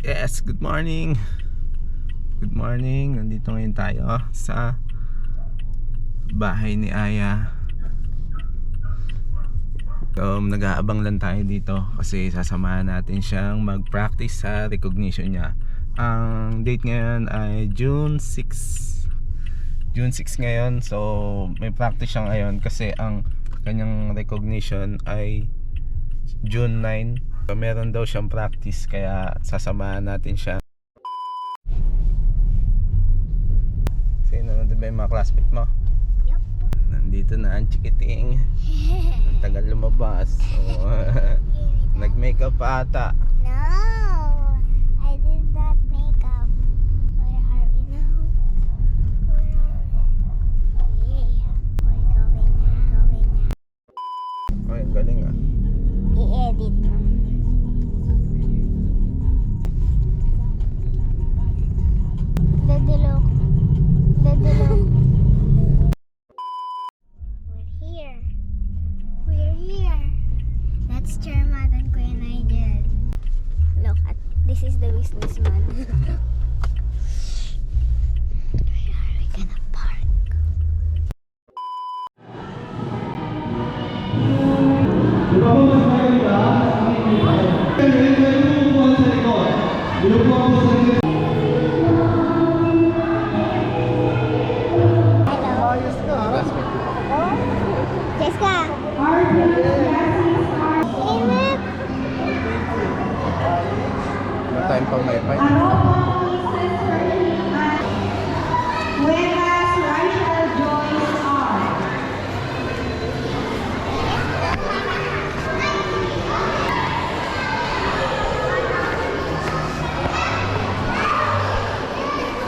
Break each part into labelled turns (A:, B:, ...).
A: Yes, good morning. Good morning. Nandito ngayon tayo sa bahay ni Aya. So, nag-aabang lang tayo dito kasi sasamahan natin siyang mag-practice sa recognition niya. Ang date ngayon ay June 6. June 6 ngayon. So, may practice siya ngayon kasi ang kanyang recognition ay June 9. So, meron daw siyang practice kaya sasamahan natin siya. Sino na ba yung mga classmate mo?
B: Yup.
A: Nandito na ang chikiting. Ang tagal lumabas. So, nag-makeup pa ata.
B: No, I did not make up. Where are we now? Where are we? Yeah, we're going now.
A: Ay, galing ah.
B: I-edit mo. Dadulog. Dadulog. We're here. We're here. That's Chermat and Kuya Nigel. Look at this is the businessman. Where are we gonna park? Hello. Jessica. Init.
A: May time pang may fight.
C: Whereas Rachel Joyce R.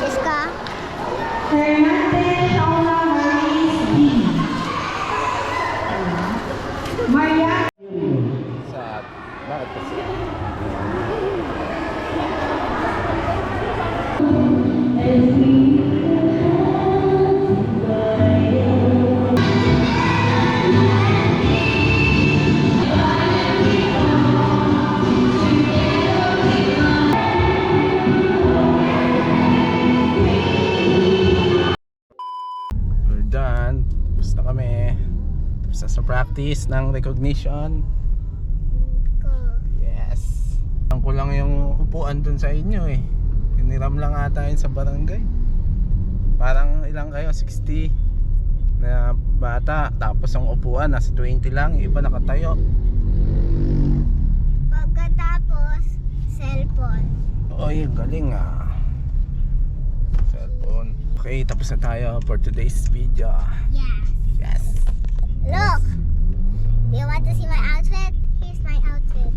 B: Jessica.
C: Hernandez Shauna Maurice B. Maria
A: Sa, bakit kasi? We're done. Tapos na kami. Tapos na sa practice ng recognition. Yes. Ang ko lang yung upuan dun sa inyo eh. Hiniram lang ata yun sa barangay. Parang ilang kayo? 60 na bata. Tapos ang upuan nasa 20 lang. Yung iba nakatayo.
B: Pagkatapos, cellphone.
A: Oy, galing ah. Cellphone. Okay, tapos na tayo for today's video.
B: Yes.
A: Yes.
B: Look! Do you want to see my outfit? Here's my outfit.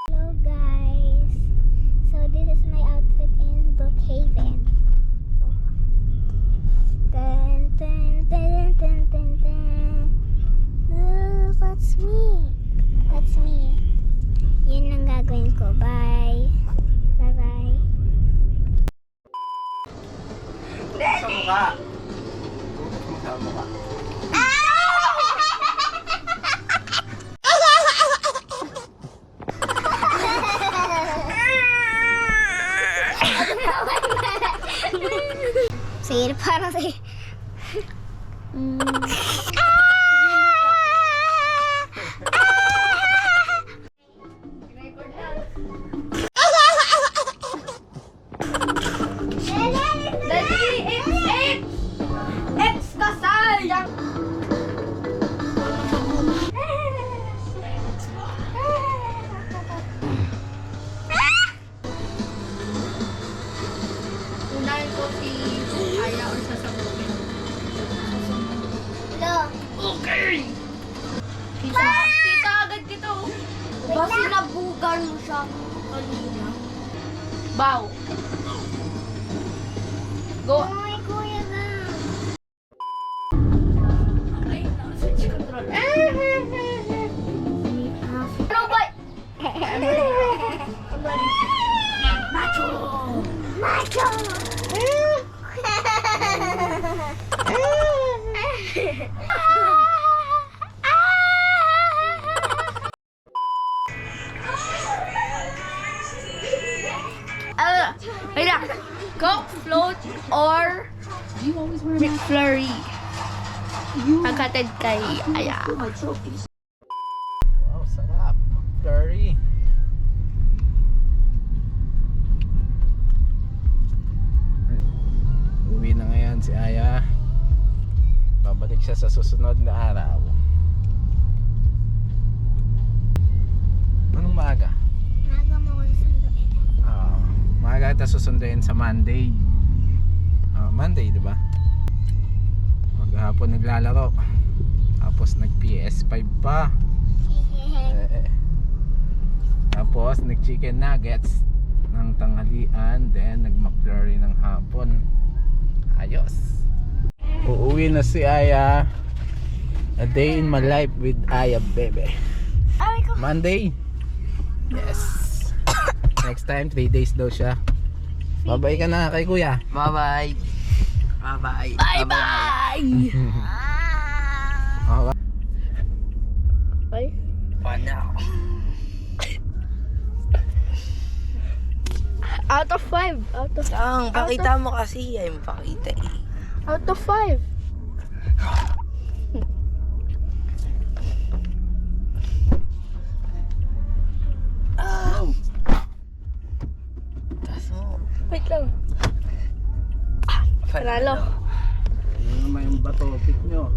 B: Hello guys. So this is my outfit in Brookhaven. Dun, dun, dun, dun, dun, dun. Look, that's me. That's me. Yun ang gagawin ko. Bye. Bye-bye.
A: Sa mukha. Sa mukha.
B: Sige, parang sige.
D: Unahin ko si Aya or sasabukin.
B: Lo.
D: Okay! Kita agad kita oh. Ba sinabugan mo siya kanina? Bow. Go.
B: Ay, kuya na.
D: Ay, naka-switch control. Ano ba? Macho!
B: Macho!
D: Wait lang. Coke, float, or McFlurry. Pagkatid kay Aya.
A: Wow, sarap. Curry. Uwi na ngayon si Aya. Babalik siya sa susunod na araw. Anong maaga?
B: Naga mo ko sunduin.
A: Maaga ito susunduin sa Monday. Monday, di ba? Maghapon naglalaro. Tapos nag PS5 pa. Tapos nag chicken nuggets ng tanghalian. Then nag McFlurry ng hapon. Ayos. Uuwi na si Aya. A day in my life with Aya, baby.
B: Ay ko.
A: Monday. Yes. Next time 3 days daw siya. Bye-bye ka na kay kuya.
E: Bye-bye. Bye-bye.
D: Bye-bye!
A: Okay.
D: Ay?
E: Ano?
D: Out of 5. Out of
E: Ang pakita mo kasi ay mapakita eh.
D: Out of 5.
E: Tas mo.
D: Wait lang. Panalo.
A: Ano naman yung bato pick nyo?